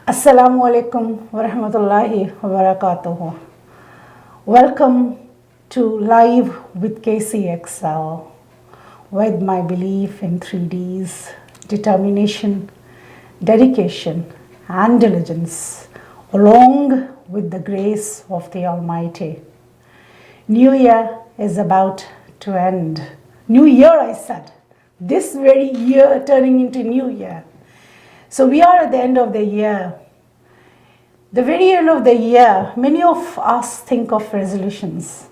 Assalamu alaikum wa rahmatullahi wa barakatuhu. Welcome to Live with KacyCExcel, with my belief in 3Ds, determination, dedication, and diligence, along with the grace of the Almighty. New Year is about to end. New Year, I said. This very year turning into New Year. So we are at the end of the year. The very end of the year, many of us think of resolutions.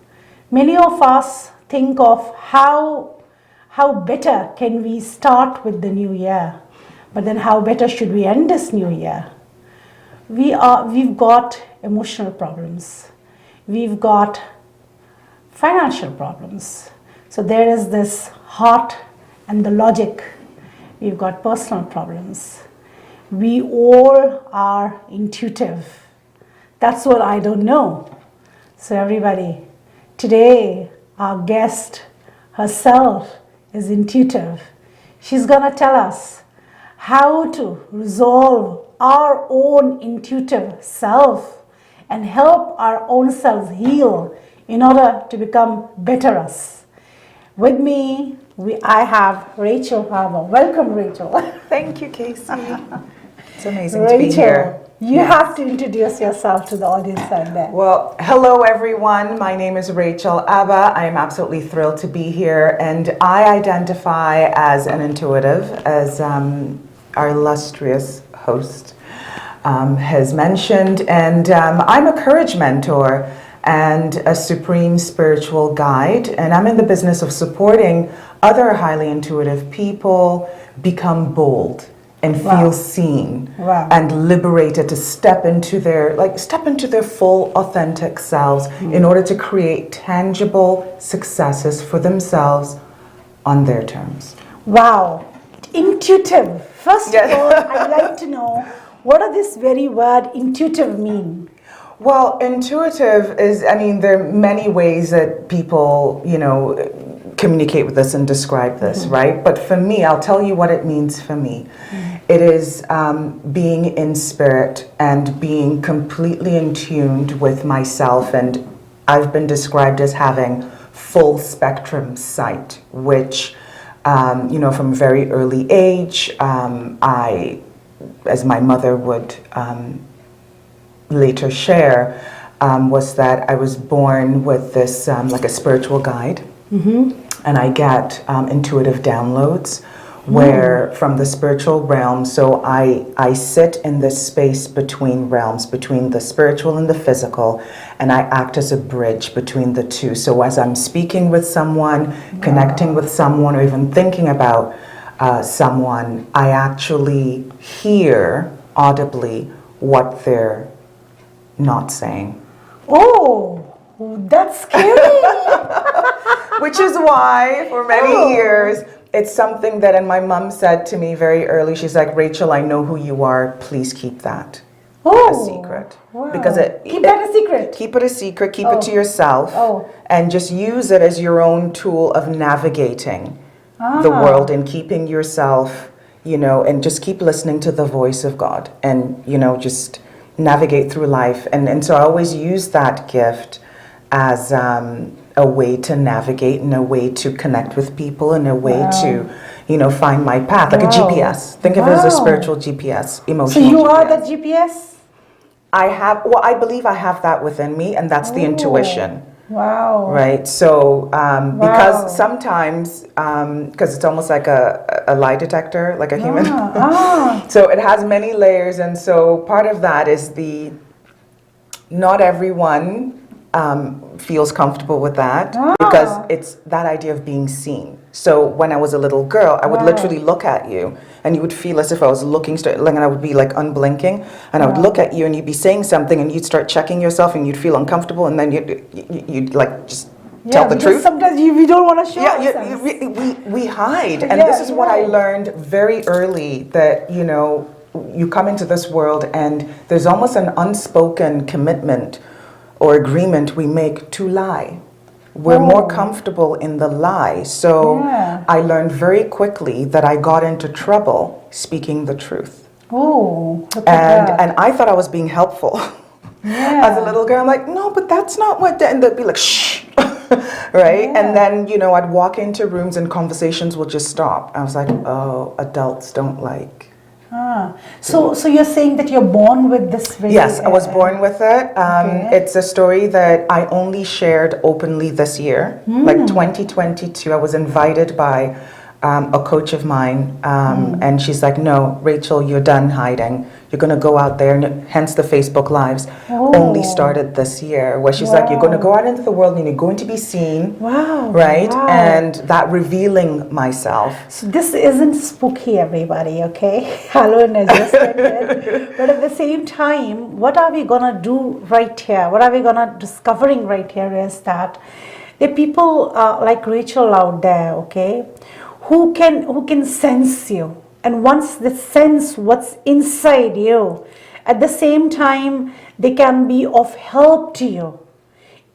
Many of us think of how better can we start with the new year. But then how better should we end this new year? We've got emotional problems. We've got financial problems. So there is this heart and the logic. We've got personal problems. We all are intuitive. That's what I don't know. So everybody, today our guest herself is intuitive. She's gonna tell us how to resolve our own intuitive self and help our own selves heal in order to become better us. With me, I have Rachael Abah. Welcome, Rachael. Thank you, Kacy. It's amazing Rachael, to be here. You have to introduce yourself to the audience out there. Well, hello everyone. My name is Rachael Abah. I am absolutely thrilled to be here, and I identify as an intuitive, as our illustrious host has mentioned, and I'm a courage mentor and a supreme spiritual guide, and I'm in the business of supporting other highly intuitive people become bold and feel seen and liberated to step into their full authentic selves in order to create tangible successes for themselves on their terms. Wow, intuitive. First of all, I'd like to know, what does this very word intuitive mean? Well, intuitive is, there are many ways that people, communicate with us and describe this, right? But for me, I'll tell you what it means for me. It is being in spirit and being completely in tuned with myself, and I've been described as having full spectrum sight, which, from a very early age, I, as my mother would later share, was that I was born with this like a spiritual guide, and I get intuitive downloads where from the spiritual realm. So I sit in this space between realms, between the spiritual and the physical, and I act as a bridge between the two. So as I'm speaking with someone, connecting with someone, or even thinking about someone, I actually hear audibly what they're not saying. Oh, that's scary. Which is why for many years, it's something that, and my mom said to me very early, she's like, Rachael, I know who you are, please keep that a secret. Wow. Because keep that a secret. Keep it a secret, keep it to yourself, and just use it as your own tool of navigating the world and keeping yourself, and just keep listening to the voice of God, and, just navigate through life. And so I always use that gift as a way to navigate, and a way to connect with people, and a way to, find my path, like a GPS. Think of it as a spiritual GPS, emotional So you GPS. are the GPS? I believe I have that within me, and that's the intuition. Wow. Right. So, because sometimes, because it's almost like a lie detector, like a human. So it has many layers. And so part of that is not everyone feels comfortable with that, because it's that idea of being seen. So when I was a little girl, I would literally look at you, and you would feel as if I was looking straight, and I would be like unblinking, and I would look at you, and you'd be saying something, and you'd start checking yourself, and you'd feel uncomfortable, and then you'd like just tell the truth. Sometimes we don't want to show ourselves. We hide, and this is what I learned very early, that you come into this world, and there's almost an unspoken commitment or agreement we make to lie. We're more comfortable in the lie. So I learned very quickly that I got into trouble speaking the truth. Oh, look at that. And I thought I was being helpful. Yeah. As a little girl, I'm like, no, but that's not what, and they'd be like, shh, right? Yeah. And then, you know, I'd walk into rooms and conversations would just stop. I was like, oh, adults don't like. So you're saying that you're born with this very... Yes, I was born with it. Okay. It's a story that I only shared openly this year, like 2022. I was invited by a coach of mine, and she's like, no, Rachael, you're done hiding. You're going to go out there, and hence the Facebook Lives only started this year, where she's like, you're going to go out into the world and you're going to be seen. Wow. Right? Wow. And that revealing myself. So this isn't spooky, everybody, okay? Halloween has just ended. But at the same time, what are we going to do right here? What are we going to discovering right here is that there are people like Rachael out there, okay, who can sense you. And once they sense what's inside you, at the same time, they can be of help to you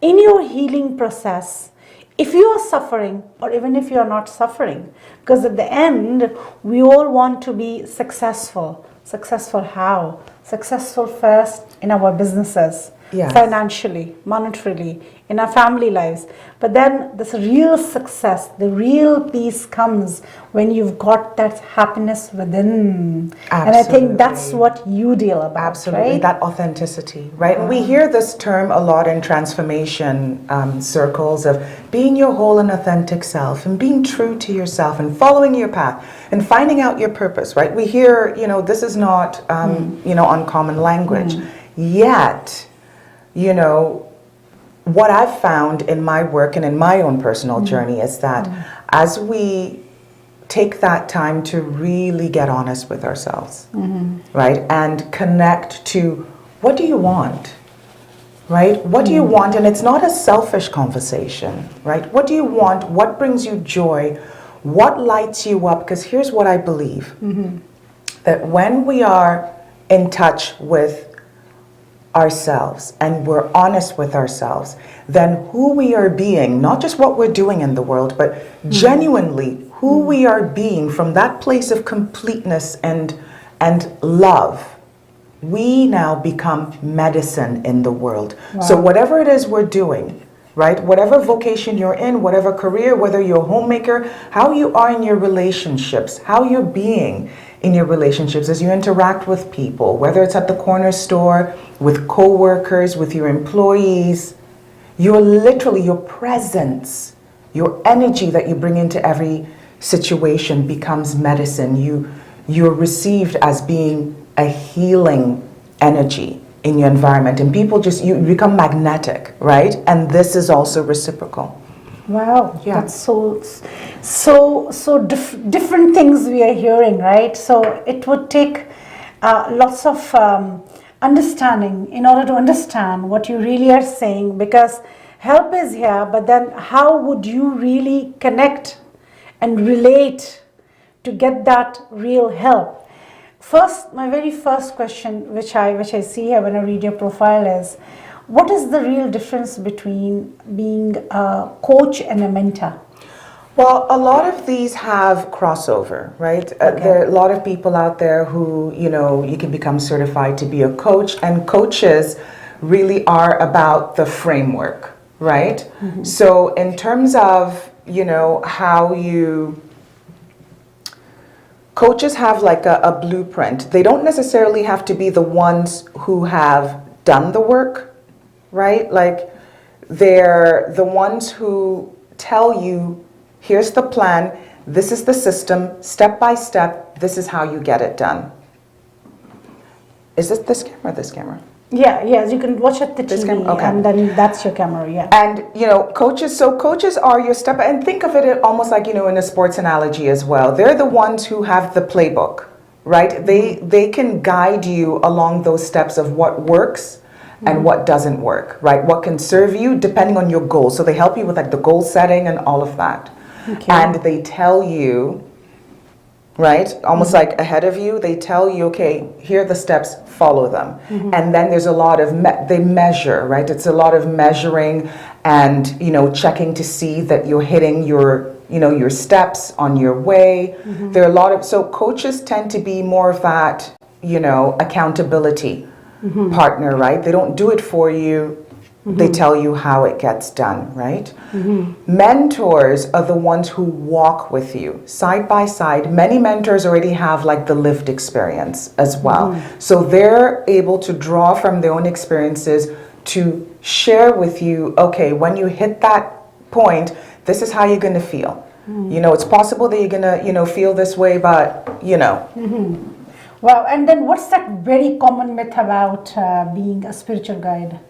in your healing process. If you are suffering, or even if you are not suffering, because at the end, we all want to be successful. Successful how? Successful first in our businesses, Yes. financially, monetarily, in our family lives. But then this real success, the real peace comes when you've got that happiness within. Absolutely. And I think that's what you deal about, Absolutely, right? that authenticity, right? And we hear this term a lot in transformation circles of being your whole and authentic self and being true to yourself and following your path and finding out your purpose, right? We hear, you know, this is not, you know, uncommon language. Yet, you know, what I've found in my work and in my own personal journey is that as we take that time to really get honest with ourselves, right? And connect to what do you want, right? What do you want? And it's not a selfish conversation, right? What do you want? What brings you joy? What lights you up? Because here's what I believe, that when we are in touch with ourselves and we're honest with ourselves, then who we are being, not just what we're doing in the world, but genuinely who we are being from that place of completeness and love, we now become medicine in the world. So whatever it is we're doing, right? Whatever vocation you're in, whatever career, whether you're a homemaker, how you are in your relationships, how you're being in your relationships as you interact with people, whether it's at the corner store, with co-workers, with your employees, you're literally, your presence, your energy that you bring into every situation becomes medicine. You're received as being a healing energy in your environment, and people just, you become magnetic, right? And this is also reciprocal. Wow, Yeah. that's different things we are hearing, right? So it would take lots of understanding in order to understand what you really are saying, because help is here, but then how would you really connect and relate to get that real help? First, my very first question, which I see here when I read your profile, is what is the real difference between being a coach and a mentor? Well, a lot of these have crossover, right? There are a lot of people out there who, you know, you can become certified to be a coach, and coaches really are about the framework, right? So in terms of, you know, how you... Coaches have like a blueprint. They don't necessarily have to be the ones who have done the work, right? Like, they're the ones who tell you, here's the plan, this is the system, step by step, this is how you get it done. Is it this camera or this camera? Yeah, yes, you can watch at the This TV, camera? Okay. and then that's your camera, yeah. And, you know, coaches are your step, and think of it almost like, you know, in a sports analogy as well. They're the ones who have the playbook, right? They can guide you along those steps of what works and what doesn't work, right? What can serve you depending on your goals. So they help you with like the goal setting and all of that. Okay. And they tell you, right, almost like ahead of you, they tell you, okay, here are the steps, follow them. And then there's a lot of, they measure, right? It's a lot of measuring and, you know, checking to see that you're hitting your, you know, your steps on your way. There are a lot of, so coaches tend to be more of that, accountability partner, right? They don't do it for you. They tell you how it gets done, right? Mentors are the ones who walk with you side by side. Many mentors already have like the lived experience as well. So they're able to draw from their own experiences to share with you, okay, when you hit that point, this is how you're going to feel. It's possible that you're going to, feel this way, but, Wow, and then what's that very common myth about being a spiritual guide?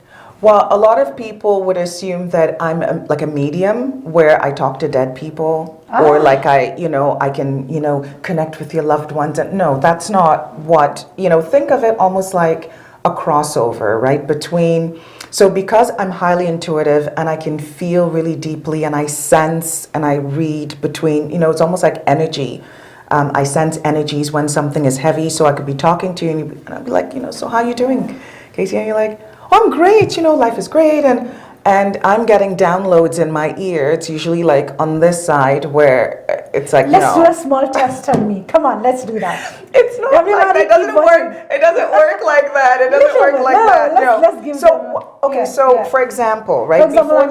Well, a lot of people would assume that I'm like a medium where I talk to dead people or like I can, connect with your loved ones. And no, that's not what, think of it almost like a crossover, right? So because I'm highly intuitive and I can feel really deeply and I sense and I read between, it's almost like energy. I sense energies when something is heavy, so I could be talking to you and I'd be like, so how you doing, Kacy? And you're like, oh, I'm great, life is great, and I'm getting downloads in my ear. It's usually like on this side where it's like, let's do a small test on me. Come on, let's do that. It's not like that. It doesn't work. It doesn't work like that. It doesn't work like that. No. Let's give for example, right? Before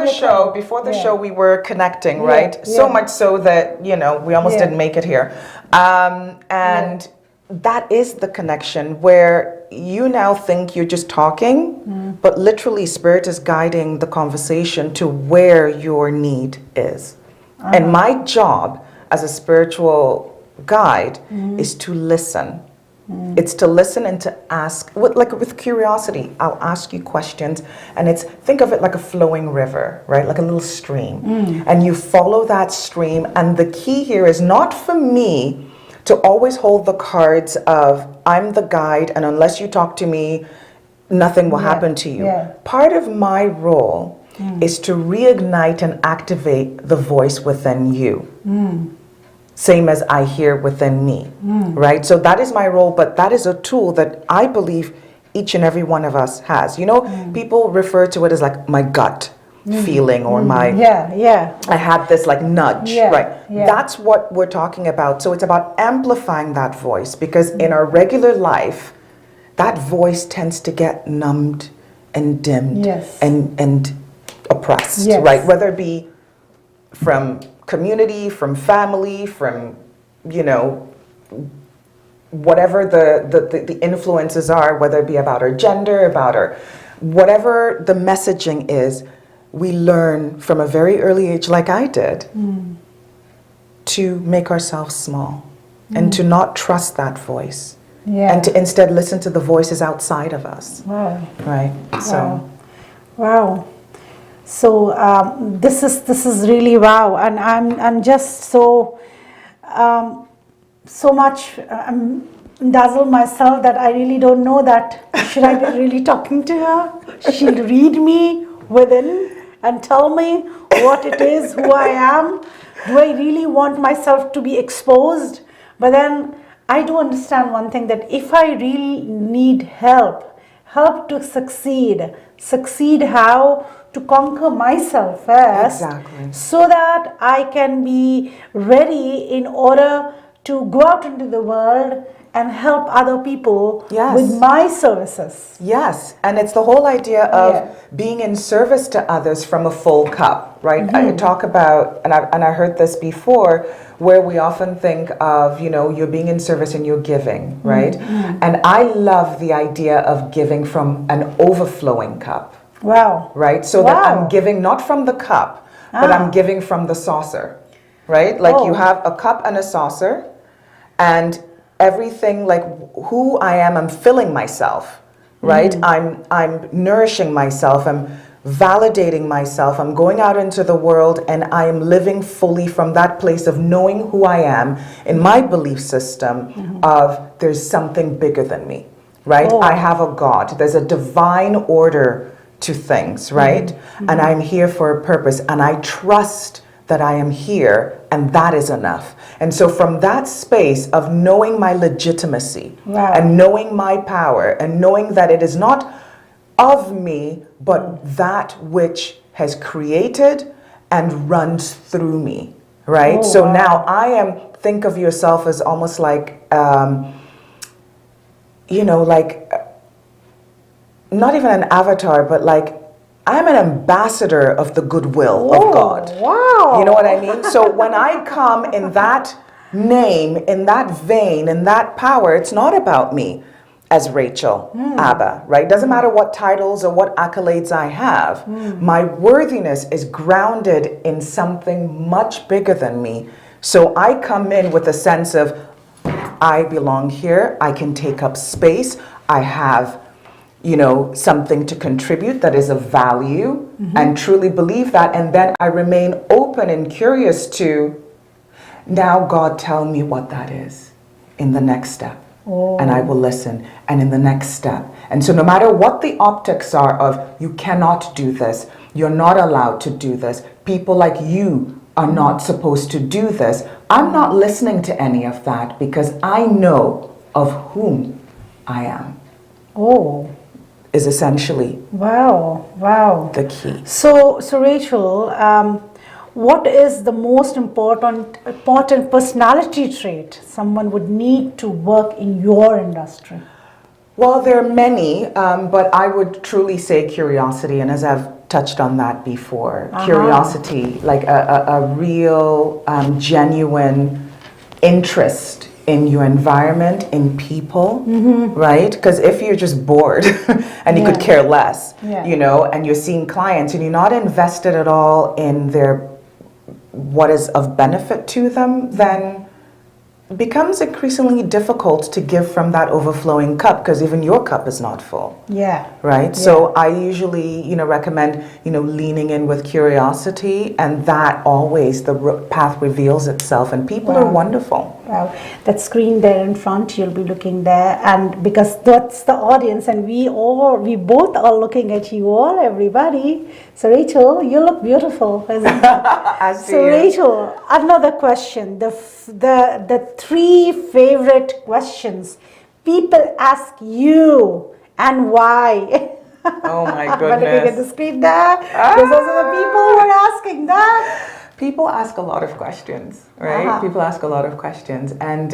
the show, we were connecting, right? So much so that we almost didn't make it here. And that is the connection where you now think you're just talking, but literally Spirit is guiding the conversation to where your need is. And my job as a spiritual guide is to listen. It's to listen and to ask, with curiosity. I'll ask you questions, and think of it like a flowing river, right? Like a little stream. And you follow that stream, and the key here is not for me to always hold the cards of, I'm the guide, and unless you talk to me, nothing will happen to you. Part of my role is to reignite and activate the voice within you. Same as I hear within me, right? So that is my role, but that is a tool that I believe each and every one of us has. People refer to it as like my gut feeling or my I had this like nudge, right? That's what we're talking about. So it's about amplifying that voice, because in our regular life, that voice tends to get numbed and dimmed and oppressed, right? Whether it be from community, from family, from whatever the influences are, whether it be about our gender, about our whatever the messaging is. We learn from a very early age, like I did, to make ourselves small and to not trust that voice and to instead listen to the voices outside of us. Wow. Right. So. Wow. So this is really wow, and I'm just so much dazzled myself that I really don't know that should I be really talking to her? She'll read me within and tell me what it is, who I am. Do I really want myself to be exposed? But then I do understand one thing, that if I really need help to succeed how? To conquer myself first, so that I can be ready in order to go out into the world and help other people with my services. Yes, and it's the whole idea of being in service to others from a full cup, right? I talk about, and I heard this before, where we often think of, you're being in service and you're giving, right? And I love the idea of giving from an overflowing cup. Wow. Right? So that I'm giving not from the cup, but I'm giving from the saucer, right? Like you have a cup and a saucer, and everything, like who I am, I'm filling myself, right? I'm nourishing myself, I'm validating myself, I'm going out into the world, and I am living fully from that place of knowing who I am in my belief system of there's something bigger than me, right? I have a God. There's a divine order to things, right? And I'm here for a purpose, and I trust that I am here, and that is enough. And so from that space of knowing my legitimacy and knowing my power and knowing that it is not of me, but that which has created and runs through me, right? Now I am, think of yourself as almost like like, not even an avatar, but like, I'm an ambassador of the goodwill of God. Wow. You know what I mean? So when I come in that name, in that vein, in that power, it's not about me as Rachael, Abah, right? Doesn't matter what titles or what accolades I have. My worthiness is grounded in something much bigger than me. So I come in with a sense of, I belong here, I can take up space, I have, something to contribute that is of value, and truly believe that. And then I remain open and curious to, now God, tell me what that is in the next step. And I will listen, and in the next step. And so no matter what the optics are of, you cannot do this, you're not allowed to do this, people like you are not supposed to do this, I'm not listening to any of that, because I know of whom I am. Is essentially the key. So Rachael, what is the most important personality trait someone would need to work in your industry? Well, there are many, but I would truly say curiosity, and as I've touched on that before, curiosity, like a real, genuine interest in your environment, in people, right? Because if you're just bored and you could care less, and you're seeing clients and you're not invested at all in what is of benefit to them, then it becomes increasingly difficult to give from that overflowing cup, because even your cup is not full. Right? So I usually, recommend, leaning in with curiosity, and that always the path reveals itself, and people are wonderful. Wow, that screen there in front, you'll be looking there, and because that's the audience, and we both are looking at you all, everybody. So Rachael, you look beautiful, isn't it? So Rachael, another question, the 3 favorite questions people ask you, and why? Oh my But looking at the goodness. screen there, there's also the people who are asking that. People ask a lot of questions, right? People ask a lot of questions, and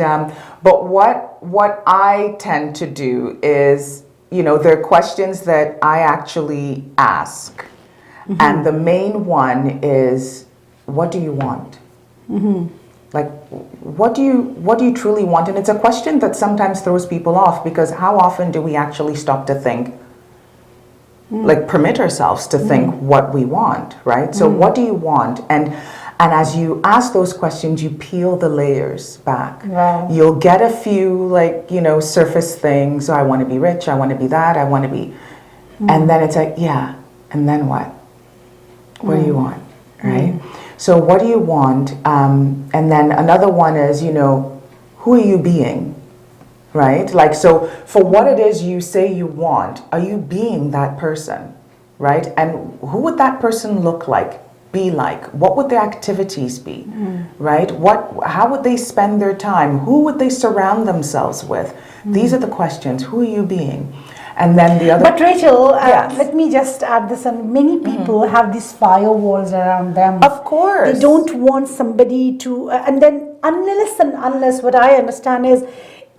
but what I tend to do is, there are questions that I actually ask, and the main one is, what do you want? Like, what do you truly want? And it's a question that sometimes throws people off, because how often do we actually stop to think? Like, permit ourselves to think what we want, right? So what do you want? And as you ask those questions, you peel the layers back. You'll get a few, surface things. So I want to be rich, I want to be that, I want to be, and then it's like, and then what? What do you want, right? So what do you want? And then another one is, who are you being? Right? Like, so for what it is you say you want, are you being that person? Right? And who would that person look like, be like? What would their activities be? Right? How would they spend their time? Who would they surround themselves with? These are the questions. Who are you being? And then the other... But Rachael, let me just add this, and many people have these firewalls around them. Of course. They don't want somebody to, and then unless what I understand is,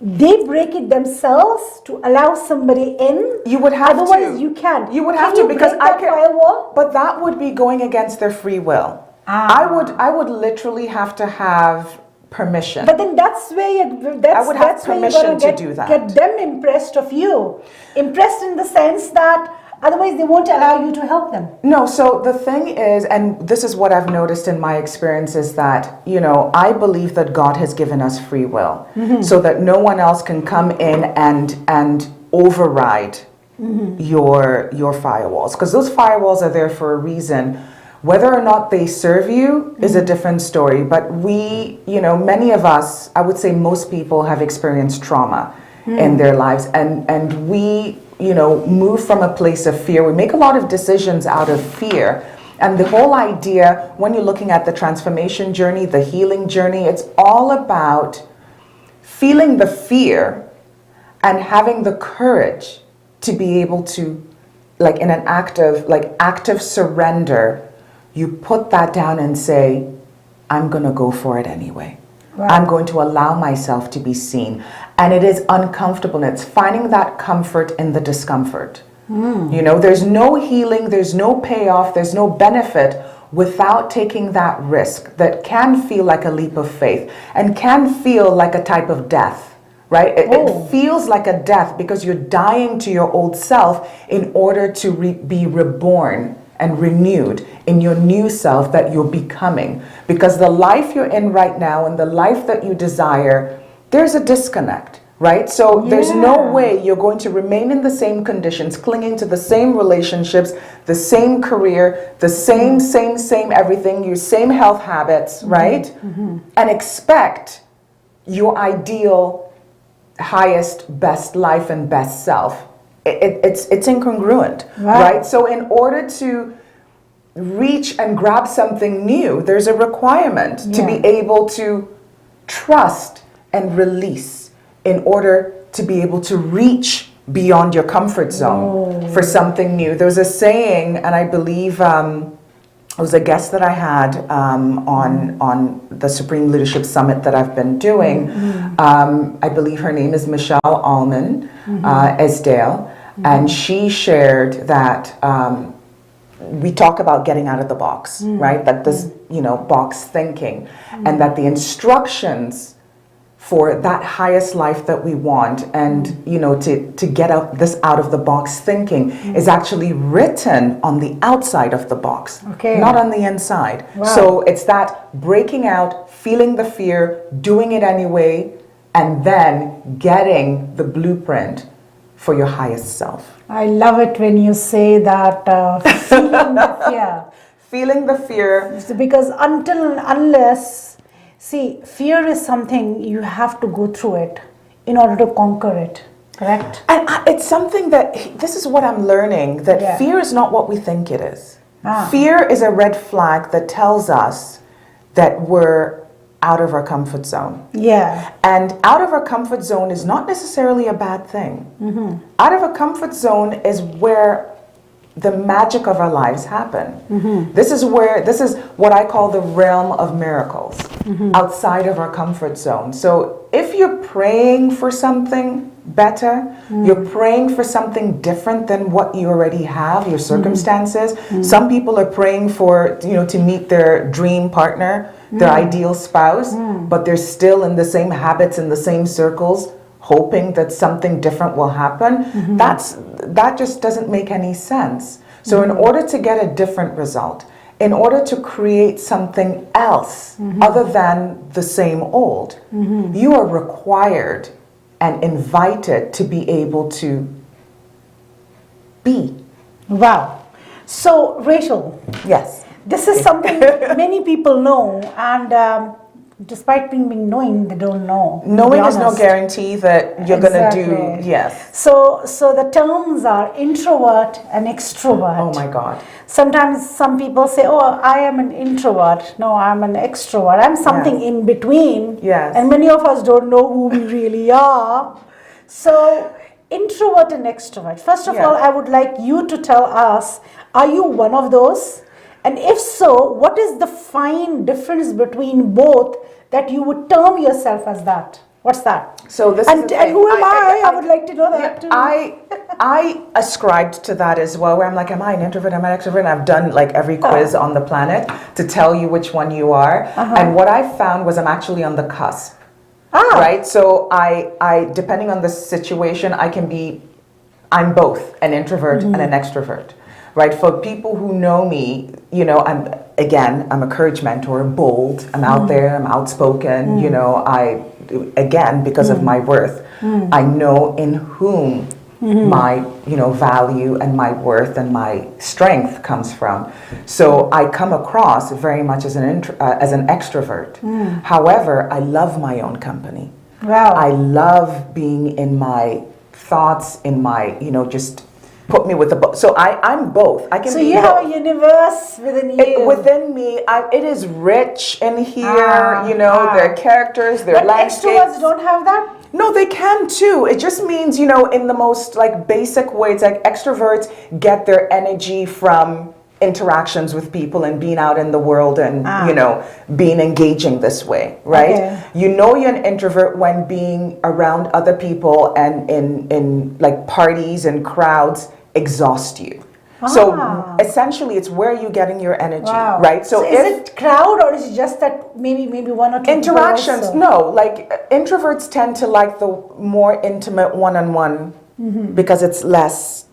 they break it themselves to allow somebody in. You would have Otherwise, to. you can't. You would have Can to, you because break I that can. Firewall? But that would be going against their free will. I would literally have to have permission. But then that's where that's where you're gonna get them impressed of you. Impressed in the sense that otherwise they won't allow you to help them. No, so the thing is, and this is what I've noticed in my experience, is that, I believe that God has given us free will, so that no one else can come in and override your firewalls, because those firewalls are there for a reason. Whether or not they serve you is a different story, but we, many of us, I would say most people, have experienced trauma in their lives, and we, move from a place of fear. We make a lot of decisions out of fear. And the whole idea, when you're looking at the transformation journey, the healing journey, it's all about feeling the fear and having the courage to be able to, like, in an active surrender, you put that down and say, I'm going to go for it anyway. I'm going to allow myself to be seen. and it is uncomfortable, and it's finding that comfort in the discomfort. You know, there's no healing, there's no payoff, there's no benefit without taking that risk that can feel like a leap of faith and can feel like a type of death, right? It feels like a death because you're dying to your old self in order to be reborn and renewed in your new self that you're becoming. Because the life you're in right now and the life that you desire, there's a disconnect. Right? So there's no way you're going to remain in the same conditions, clinging to the same relationships, the same career, the same everything, your same health habits, right? And expect your ideal, highest, best life and best self. It's incongruent, right? So in order to reach and grab something new, there's a requirement to be able to trust and release in order to be able to reach beyond your comfort zone for something new. There's a saying, and I believe it was a guest that I had on the Supreme Leadership Summit that I've been doing. I believe her name is Michelle Allman Esdale, and she shared that we talk about getting out of the box, right? That this, box thinking, and that the instructions for that highest life that we want and to get out of the box thinking is actually written on the outside of the box, not on the inside. So it's that breaking out, feeling the fear, doing it anyway, and then getting the blueprint for your highest self. I love it when you say that, feeling the fear. Feeling the fear. Because unless see, fear is something you have to go through it in order to conquer it, correct? And it's something that, this is what I'm learning, that fear is not what we think it is. Fear is a red flag that tells us that we're out of our comfort zone. And out of our comfort zone is not necessarily a bad thing. Out of a comfort zone is where the magic of our lives happen. This is what I call the realm of miracles, outside of our comfort zone. So if you're praying for something better, you're praying for something different than what you already have, your circumstances. Some people are praying for, to meet their dream partner, their ideal spouse, but they're still in the same habits, in the same circles, hoping that something different will happen. That just doesn't make any sense. So in order to get a different result, in order to create something else other than the same old, you are required and invited to be able to be. Wow. So Rachael, yes, this is something many people know, and despite being knowing, they don't know. Knowing is no guarantee that you're going to do, yes. So the terms are introvert and extrovert. Oh my God. Sometimes some people say, oh, I am an introvert. No, I'm an extrovert. I'm something in between. Yes. And many of us don't know who we really are. So introvert and extrovert. First of all, I would like you to tell us, are you one of those? And if so, what is the fine difference between both that you would term yourself as that? What's that? So this and who am I would like to know that too. I ascribed to that as well, where I'm like, am I an introvert, am I an extrovert? And I've done like every quiz on the planet to tell you which one you are. And what I found was I'm actually on the cusp. Right? So I depending on the situation, I'm both an introvert and an extrovert. Right, for people who know me, I'm a courage mentor, bold, I'm out there, I'm outspoken, because of my worth, I know in whom my, value and my worth and my strength comes from. So I come across very much as an extrovert. However, I love my own company. I love being in my thoughts, in my, just put me with a book. So I'm both. I can so be you have a universe within you. Within me, it is rich in here. There are characters, there are landscapes. But extroverts don't have that? No, they can too. It just means, in the most basic way, it's like extroverts get their energy from interactions with people and being out in the world and, you know, being engaging this way, right? Okay. You know you're an introvert when being around other people and in like parties and crowds exhaust you. So essentially, it's where you're getting your energy, right? So is it crowd or is it just that maybe one or two interactions? No, like introverts tend to like the more intimate one-on-one because it's less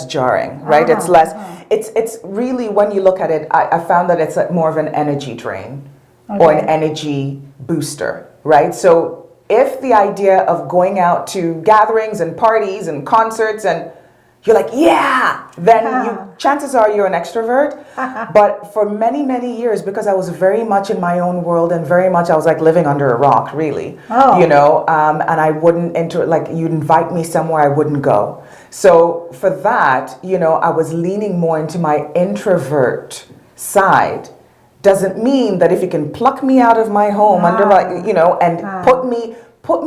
jarring, right? It's less. It's really, when you look at it, I found that it's more of an energy drain or an energy booster, right? So if the idea of going out to gatherings and parties and concerts and you're like, yeah, then chances are you're an extrovert. But for many, many years, because I was very much in my own world and very much I was like living under a rock, really, you know, and I wouldn't like you'd invite me somewhere, I wouldn't go. So for that, you know, I was leaning more into my introvert side. Doesn't mean that if you can pluck me out of my home under my, you know, and put me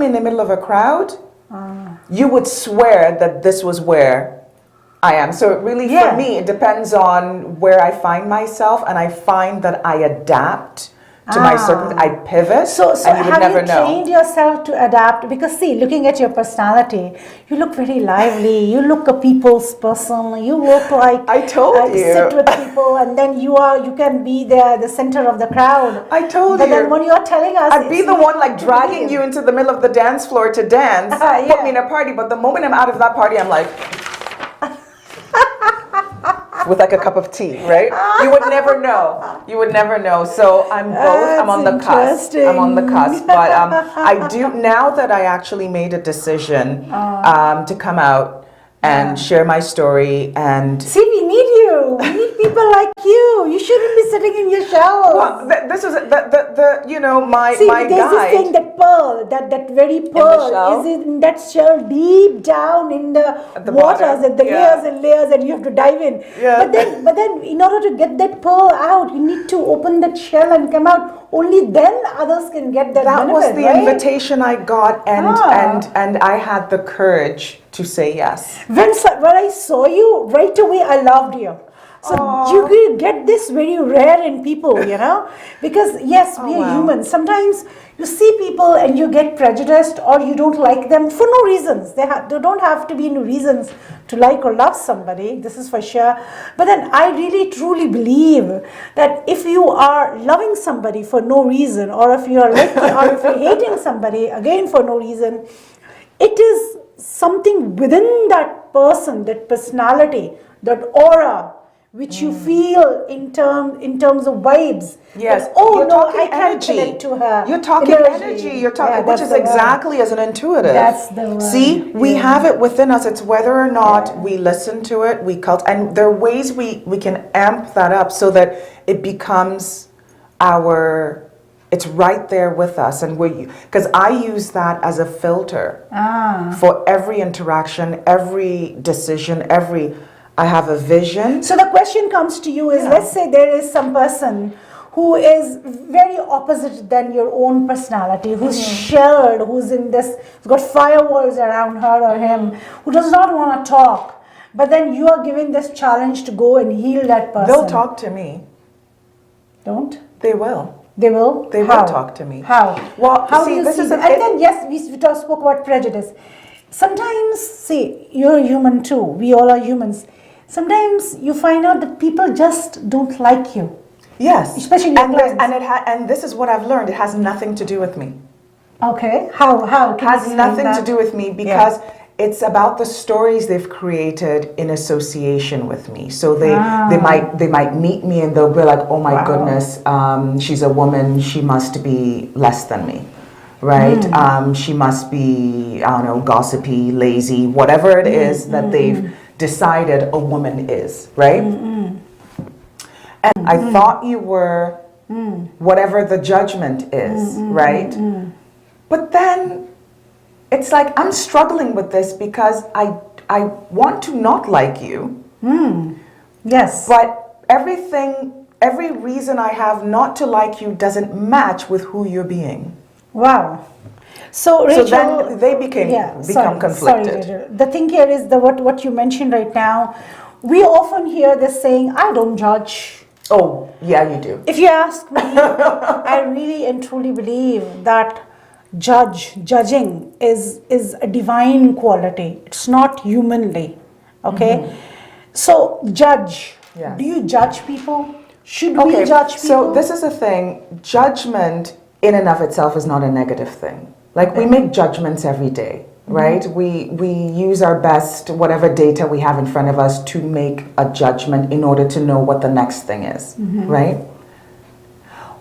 in the middle of a crowd, you would swear that this was where I am. So it really, for me, it depends on where I find myself, and I find that I adapt to my I pivot. So and you would never know. Have you trained yourself to adapt? Because see, looking at your personality, you look very lively. You look a people's person. You look like I told you. Sit with people, and then you can be the center of the crowd. I told you. But then when you're telling us, I'd be the one like dragging you into the middle of the dance floor to dance, put me in a party. But the moment I'm out of that party, I'm like. With like a cup of tea, right? You would never know. You would never know. So I'm both. I'm on the cusp. I'm on the cusp. But I do, now that I actually made a decision to come out and share my story and see, we need you. We need people like you. You shouldn't be sitting in your shower. Well, this is the you know my see, my there's guide. This thing, that pearl, that very pearl is in that shell deep down in the waters and the layers and layers, and you have to dive in. But then in order to get that pearl out, you need to open that shell and come out. Only then others can get that benefit, was the invitation I got, and I had the courage to say yes. When I saw you, right away I loved you. So you get this very rare in people, you know, because yes, we are humans. Sometimes you see people and you get prejudiced or you don't like them for no reasons. There don't have to be any reasons to like or love somebody. This is for sure. But then I really truly believe that if you are loving somebody for no reason, or if you are or if you're hating somebody again for no reason, it is something within that person, that personality, that aura, which you feel in terms of vibes. Yes. That, I can't connect to her. You're talking energy. You're talking, which is exactly as an intuitive. That's the word. See, we have it within us. It's whether or not we listen to it, and there are ways we can amp that up so that it becomes it's right there with us, and because I use that as a filter for every interaction, every decision, I have a vision. So the question comes to you is, let's say there is some person who is very opposite than your own personality, who's shelled, who's got firewalls around her or him, who does not want to talk, but then you are giving this challenge to go and heal that person. They'll talk to me. Don't? They will. They will? They will talk to me. How? Well, how do you see? And then, yes, we spoke about prejudice. Sometimes, see, you're human too. We all are humans. Sometimes you find out that people just don't like you. Yes. Especially your clients. And this is what I've learned. It has nothing to do with me. Okay. How? It has nothing to do with me because it's about the stories they've created in association with me. So they might meet me and they'll be like, oh my goodness, she's a woman, she must be less than me, right? She must be, I don't know, gossipy, lazy, whatever it is that they've decided a woman is, right? And I thought you were whatever the judgment is, right? But then it's like I'm struggling with this because I want to not like you. Yes. But every reason I have not to like you doesn't match with who you're being. Wow. So Rachael, then they become conflicted. Sorry, Rachel. The thing here is what you mentioned right now. We often hear this saying, I don't judge. Oh, yeah, you do. If you ask me, I really and truly believe that judging is a divine quality. It's not humanly. Okay? So judge. Yes. Do you judge people? Should we Okay, judge people? so this is the thing. Judgment in and of itself is not a negative thing. Like we make judgments every day, right? We use our best, whatever data we have in front of us, to make a judgment in order to know what the next thing is, right?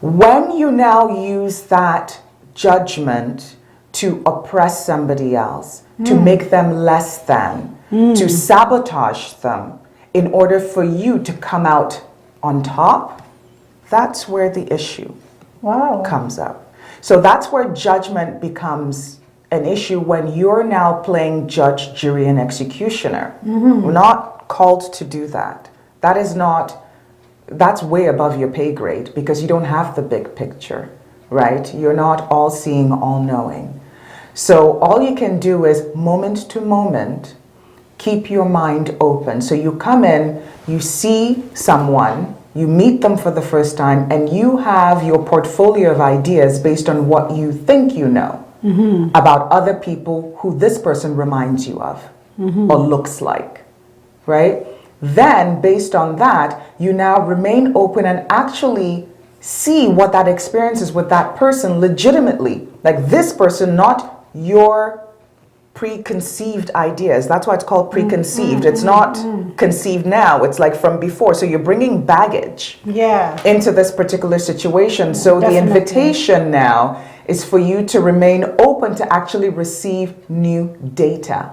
When you now use that judgment to oppress somebody else, to make them less than, to sabotage them in order for you to come out on top, that's where the issue comes up. So that's where judgment becomes an issue, when you're now playing judge, jury, and executioner. We're not called to do that. That's way above your pay grade, because you don't have the big picture, right? You're not all seeing, all knowing. So all you can do is moment to moment, keep your mind open. So you come in, you see someone, you meet them for the first time, and you have your portfolio of ideas based on what you think you know about other people who this person reminds you of or looks like, right? Then, based on that, you now remain open and actually see what that experience is with that person legitimately. Like this person, not your preconceived ideas. That's why it's called preconceived. It's not conceived now. It's like from before. So you're bringing baggage into this particular situation. So the invitation now is for you to remain open to actually receive new data.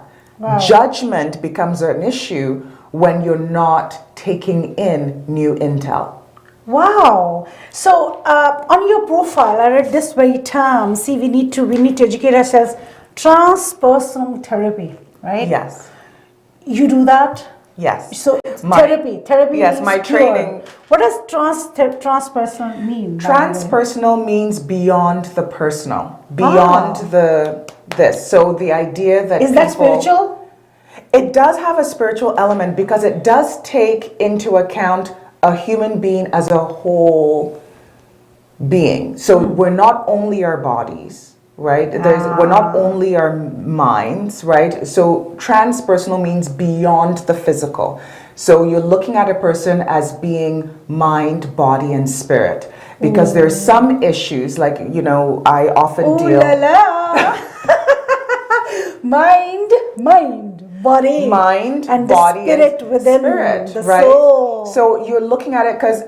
Judgment becomes an issue when you're not taking in new intel. Wow. So on your profile, I read this very term. See, we need to educate ourselves. Transpersonal therapy, right? Yes. You do that? Yes. So it's therapy. Therapy. Yes, means my pure. training. What does transpersonal mean? Transpersonal means beyond the personal, beyond this. So the idea that is that spiritual? It does have a spiritual element, because it does take into account a human being as a whole being. So we're not only our bodies, right? We're not only our minds, right? So transpersonal means beyond the physical. So you're looking at a person as being mind, body, and spirit. Because there's some issues, like, you know, I often deal... Mind, body. Mind, and body, the spirit and within spirit, the right? soul. So you're looking at it, because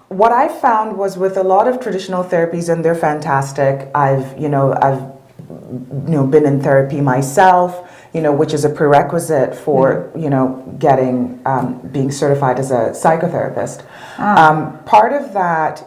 what I found was with a lot of traditional therapies, and they're fantastic. I've been in therapy myself, which is a prerequisite for, getting, being certified as a psychotherapist. Part of that,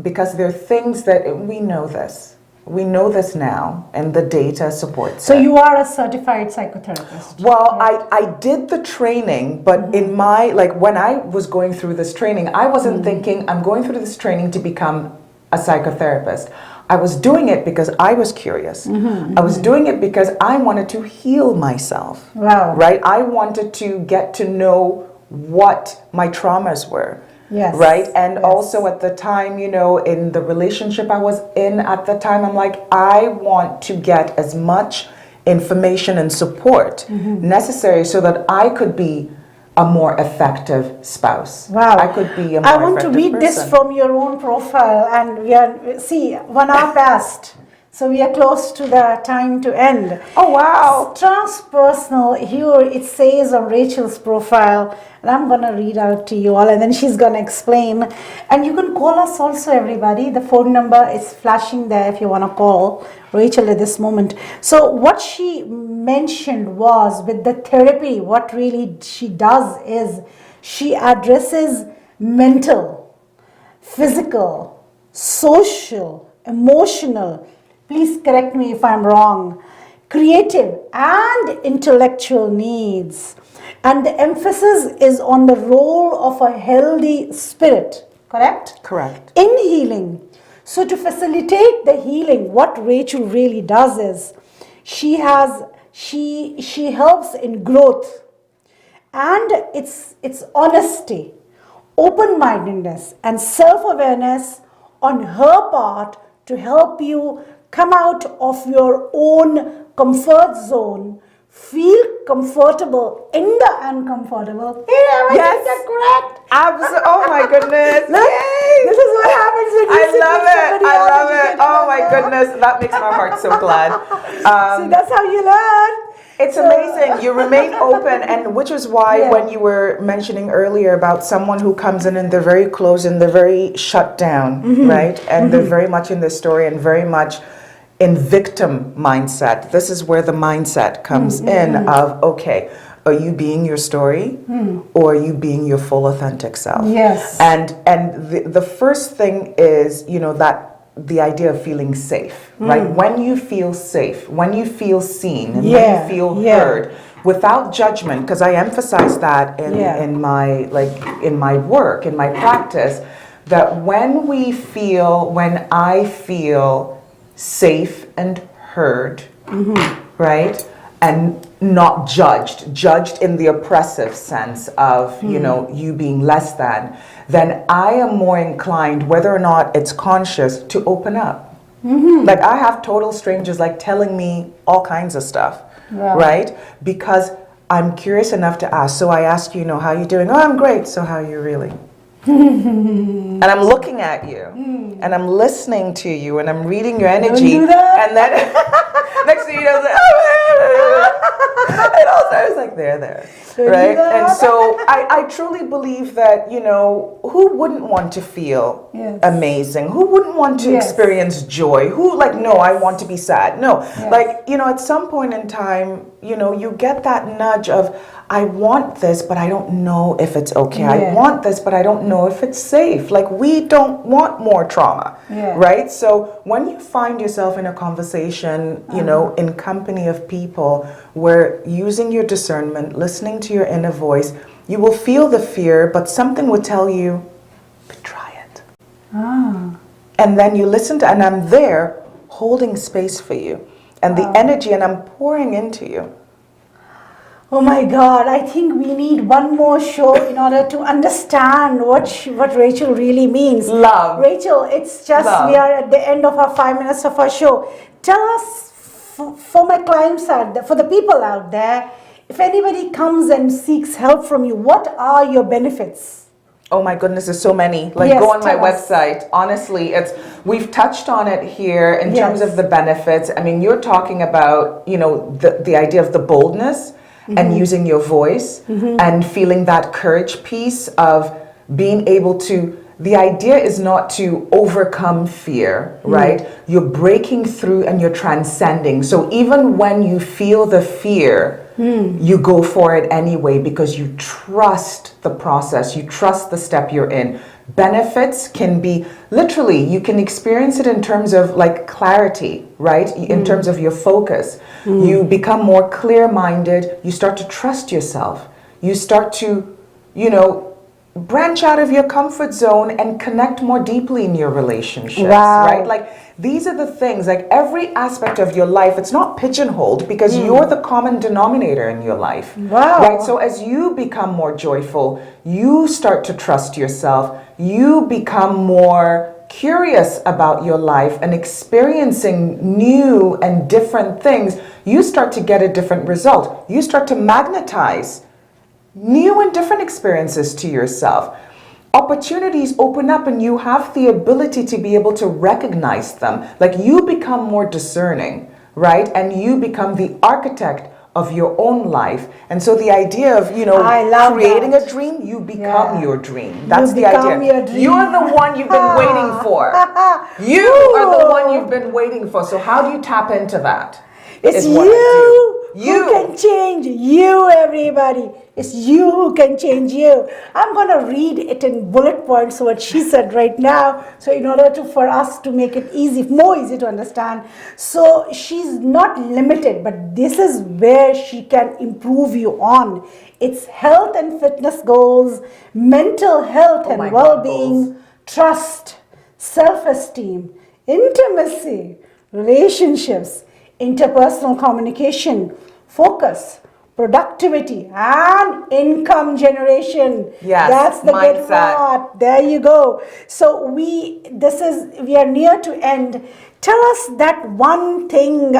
because there are things that we know this. We know this now, and the data supports So it. you are a certified psychotherapist? Well, I did the training, but in my, when I was going through this training, I wasn't thinking, I'm going through this training to become a psychotherapist. I was doing it because I was curious. I was doing it because I wanted to heal myself. Wow. Right? I wanted to get to know what my traumas were. Yes. Right? And also at the time, in the relationship I was in at the time, I'm like, I want to get as much information and support necessary so that I could be a more effective spouse. Wow. I could be a more effective person. I want to read this from your own profile, and we are, 1 hour passed. So we are close to the time to end. Oh, wow. Transpersonal, here it says on Rachel's profile, and I'm going to read out to you all, and then she's going to explain. And you can call us also, everybody. The phone number is flashing there if you want to call Rachel at this moment. So what she mentioned was, with the therapy, what really she does is she addresses mental, physical, social, emotional, please correct me if I'm wrong, creative and intellectual needs. And the emphasis is on the role of a healthy spirit, correct? Correct. In healing. So to facilitate the healing, what Rachel really does is she helps in growth and it's honesty, open-mindedness, and self-awareness on her part to help you come out of your own comfort zone, feel comfortable in the uncomfortable. Yes. Correct. Absolutely. Oh my goodness. Look, Yay. this is what happens when you sit love with it. somebody I else love and you it. get Oh my together. goodness. That makes my heart so glad. See, that's how you learn. It's So- amazing. You remain open, and which is why Yeah. when you were mentioning earlier about someone who comes in and they're very closed and they're very shut down, right? And they're very much in their story and very much in victim mindset. This is where the mindset comes in of, okay, are you being your story or are you being your full authentic self? Yes. And the first thing is, you know, that the idea of feeling safe, right? When you feel safe, when you feel seen, and when you feel heard, without judgment, because I emphasize that in my work, in my practice, that when I feel safe and heard, right? And not judged in the oppressive sense of, you know, you being less than, then I am more inclined, whether or not it's conscious, to open up. Like I have total strangers like telling me all kinds of stuff, right? Because I'm curious enough to ask. So I ask you, how you doing? Oh, I'm great. So how are you really? And I'm looking at you and I'm listening to you and I'm reading your energy. Don't do that. And then next thing you know, it's like, and also I was like, there. Right? And so I truly believe that, who wouldn't want to feel amazing? Who wouldn't want to experience joy? Who no, I want to be sad. No, at some point in time, you get that nudge of, I want this, but I don't know if it's okay. I want this, but I don't know if it's safe. Like, we don't want more trauma, right? So when you find yourself in a conversation, in company of people where using your discernment, listening to your inner voice, you will feel the fear, but something will tell you, but try it. And then you listen to, and I'm there holding space for you and the energy, and I'm pouring into you. Oh my God, I think we need one more show in order to understand what Rachael really means. Love. Rachael, it's just, Love. We are at the end of our 5 minutes of our show. Tell us, for my clients out there, for the people out there, if anybody comes and seeks help from you, what are your benefits? Oh my goodness, there's so many. Go on my website. Honestly, we've touched on it here in terms of the benefits. I mean, you're talking about, the idea of the boldness and using your voice and feeling that courage piece of being able to, the idea is not to overcome fear, right? You're breaking through and you're transcending. So even when you feel the fear, you go for it anyway because you trust the process, you trust the step you're in. Benefits can be, literally, you can experience it in terms of clarity, right? In terms of your focus. You become more clear-minded, you start to trust yourself. You start to, branch out of your comfort zone and connect more deeply in your relationships, right? These are the things, every aspect of your life, it's not pigeonholed because you're the common denominator in your life. Right? So as you become more joyful, you start to trust yourself, you become more curious about your life and experiencing new and different things, you start to get a different result. You start to magnetize new and different experiences to yourself. Opportunities open up and you have the ability to be able to recognize them. You become more discerning, right? And you become the architect of your own life. And so the idea of, creating a dream, you become your dream. That's the idea. You're the one you've been waiting for. You are the one you've been waiting for. So how do you tap into that? It's you who can change you, everybody. It's you who can change you. I'm going to read it in bullet points, what she said right now. So in order for us to make it more easy to understand. So she's not limited, but this is where she can improve you on. It's health and fitness goals, mental health and well-being, trust, self-esteem, intimacy, relationships, interpersonal communication, focus, productivity and income generation. Yes, that's the good mindset. part. There you go. So we are near to end. Tell us that one thing,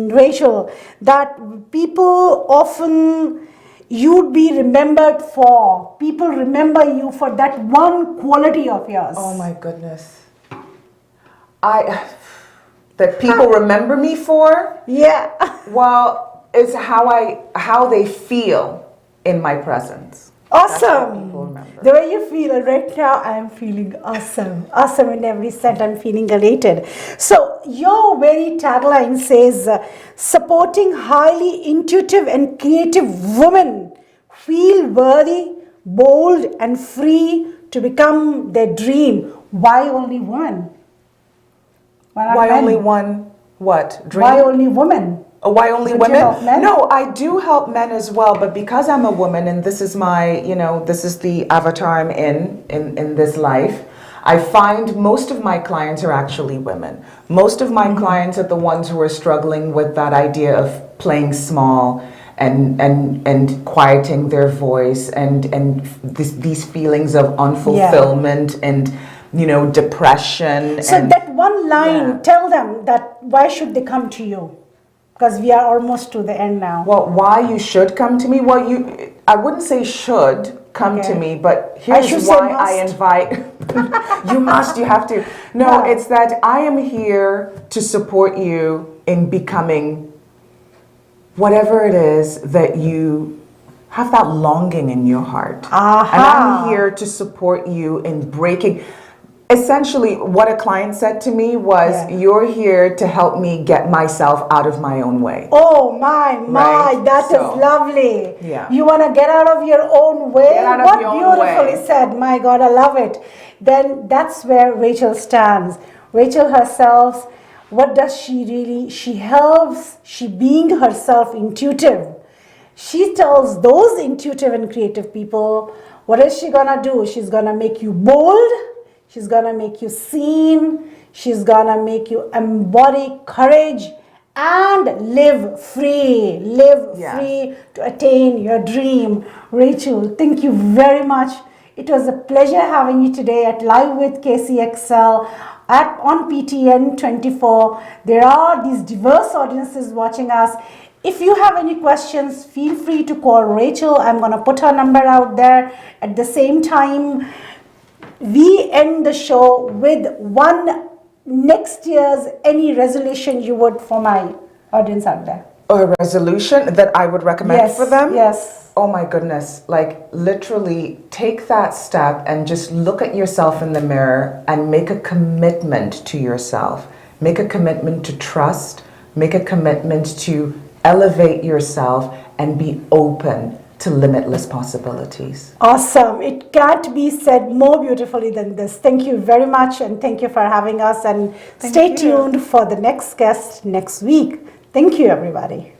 Rachael, that people often you'd be remembered for. People remember you for that one quality of yours. Oh my goodness. That people remember me for? Yeah. Well, it's how they feel in my presence. That's what people Awesome. remember. The way you feel right now, I'm feeling awesome. Awesome in every sense. I'm feeling elated. So your very tagline says, supporting highly intuitive and creative women feel worthy, bold and free to become their dream. Why only women? Why only one what? Dream? Why only women? Why only Don't you women? help men? No, I do help men as well, but because I'm a woman and this is my, this is the avatar I'm in this life, I find most of my clients are actually women. Most of my clients are the ones who are struggling with that idea of playing small and quieting their voice and these feelings of unfulfillment and depression. So and that one line, tell them that why should they come to you? Because we are almost to the end now. Well, why you should come to me? Well, I wouldn't say should come to me, but here's why I invite. You have to. No, it's that I am here to support you in becoming whatever it is that you have that longing in your heart. And I'm here to support you in breaking. Essentially, what a client said to me was, you're here to help me get myself out of my own way. Oh my, that is lovely. Yeah. You want to get out of your own way? Get out of what your own beautifully way. said. My God, I love it. Then that's where Rachael stands. Rachael herself, what does she really? She helps, she being herself intuitive. She tells those intuitive and creative people, what is she gonna do? She's gonna make you bold. She's gonna make you seen. She's gonna make you embody courage and live free. Live free to attain your dream. Rachael, thank you very much. It was a pleasure having you today at Live with KacyCExcel on PTN24. There are these diverse audiences watching us. If you have any questions, feel free to call Rachael. I'm gonna put her number out there. At the same time, we end the show with one next year's any resolution you would for my audience out there. A resolution that I would recommend for them? Yes. Oh my goodness. Like literally take that step and just look at yourself in the mirror and make a commitment to yourself. Make a commitment to trust. Make a commitment to elevate yourself and be open to limitless possibilities. Awesome. It can't be said more beautifully than this. Thank you very much and thank you for having us, and stay tuned for the next guest next week. Thank you, everybody.